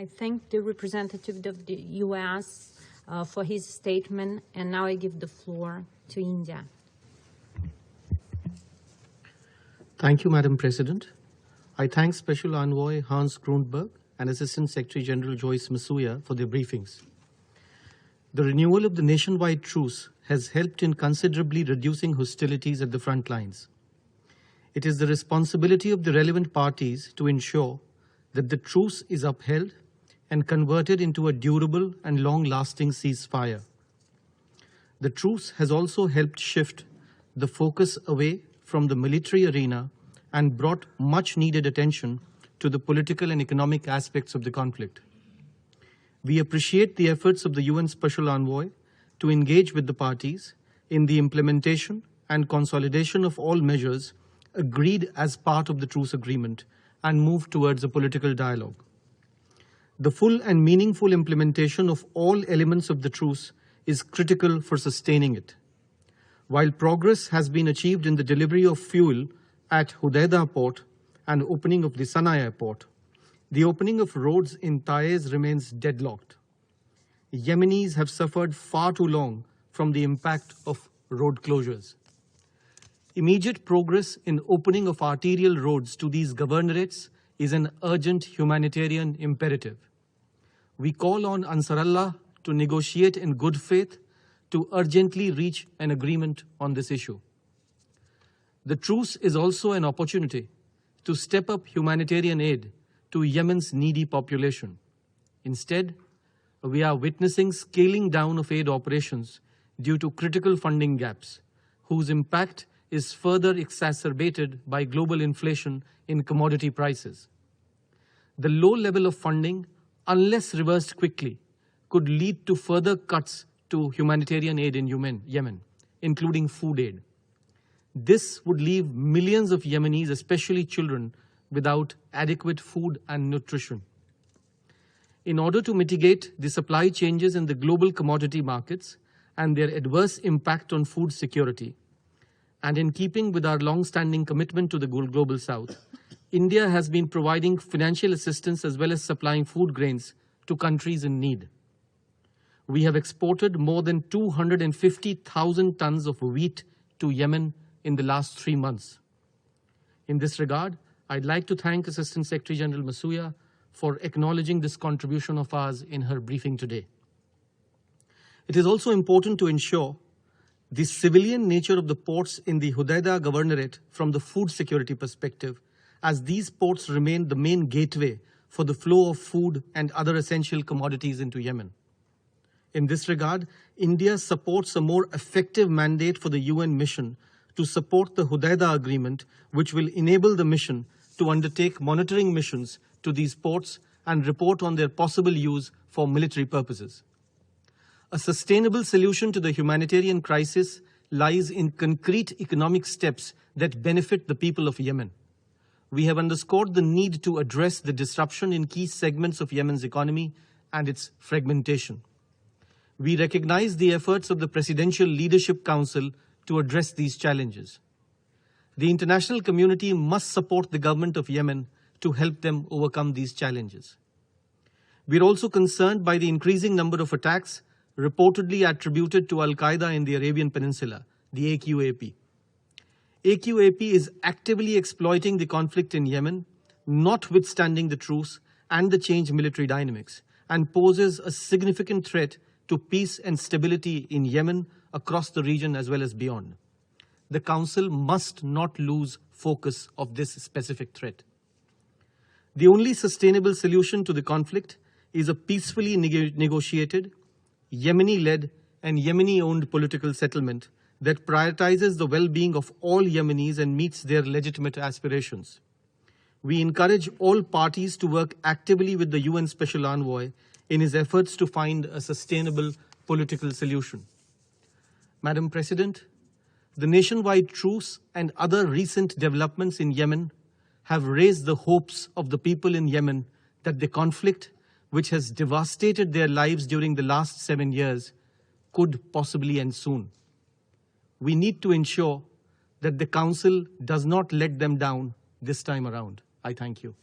I thank the representative of the U.S. For his statement, and now I give the floor to India. Thank you, Madam President. I thank Special Envoy Hans Grundberg and Assistant Secretary General Joyce Masuya for their briefings. The renewal of the nationwide truce has helped in considerably reducing hostilities at the front lines. It is the responsibility of the relevant parties to ensure that the truce is upheld and converted into a durable and long-lasting ceasefire. The truce has also helped shift the focus away from the military arena and brought much-needed attention to the political and economic aspects of the conflict. We appreciate the efforts of the UN Special Envoy to engage with the parties in the implementation and consolidation of all measures agreed as part of the truce agreement and move towards a political dialogue. The full and meaningful implementation of all elements of the truce is critical for sustaining it. While progress has been achieved in the delivery of fuel at Hodeidah port and opening of the Sanaa port, the opening of roads in Taiz remains deadlocked. Yemenis have suffered far too long from the impact of road closures. Immediate progress in opening of arterial roads to these governorates is an urgent humanitarian imperative. We call on Ansarallah to negotiate in good faith to urgently reach an agreement on this issue. The truce is also an opportunity to step up humanitarian aid to Yemen's needy population. Instead, we are witnessing scaling down of aid operations due to critical funding gaps, whose impact is further exacerbated by global inflation in commodity prices. The low level of funding, unless reversed quickly, could lead to further cuts to humanitarian aid in Yemen, including food aid. This would leave millions of Yemenis, especially children, without adequate food and nutrition. In order to mitigate the supply changes in the global commodity markets and their adverse impact on food security, and in keeping with our long-standing commitment to the global South, India has been providing financial assistance as well as supplying food grains to countries in need. We have exported more than 250,000 tons of wheat to Yemen in the last 3 months. In this regard, I'd like to thank Assistant Secretary General Masuya for acknowledging this contribution of ours in her briefing today. It is also important to ensure the civilian nature of the ports in the Hodeidah Governorate from the food security perspective, as these ports remain the main gateway for the flow of food and other essential commodities into Yemen. In this regard, India supports a more effective mandate for the UN mission to support the Hodeidah Agreement, which will enable the mission to undertake monitoring missions to these ports and report on their possible use for military purposes. A sustainable solution to the humanitarian crisis lies in concrete economic steps that benefit the people of Yemen. We have underscored the need to address the disruption in key segments of Yemen's economy and its fragmentation. We recognize the efforts of the Presidential Leadership Council to address these challenges. The international community must support the government of Yemen to help them overcome these challenges. We are also concerned by the increasing number of attacks reportedly attributed to Al-Qaeda in the Arabian Peninsula, the AQAP. AQAP is actively exploiting the conflict in Yemen, notwithstanding the truce and the changed military dynamics, and poses a significant threat to peace and stability in Yemen, across the region as well as beyond. The Council must not lose focus of this specific threat. The only sustainable solution to the conflict is a peacefully negotiated, Yemeni-led and Yemeni-owned political settlement that prioritizes the well-being of all Yemenis and meets their legitimate aspirations. We encourage all parties to work actively with the UN Special Envoy in his efforts to find a sustainable political solution. Madam President, the nationwide truce and other recent developments in Yemen have raised the hopes of the people in Yemen that the conflict, which has devastated their lives during the last 7 years, could possibly end soon. We need to ensure that the Council does not let them down this time around. I thank you.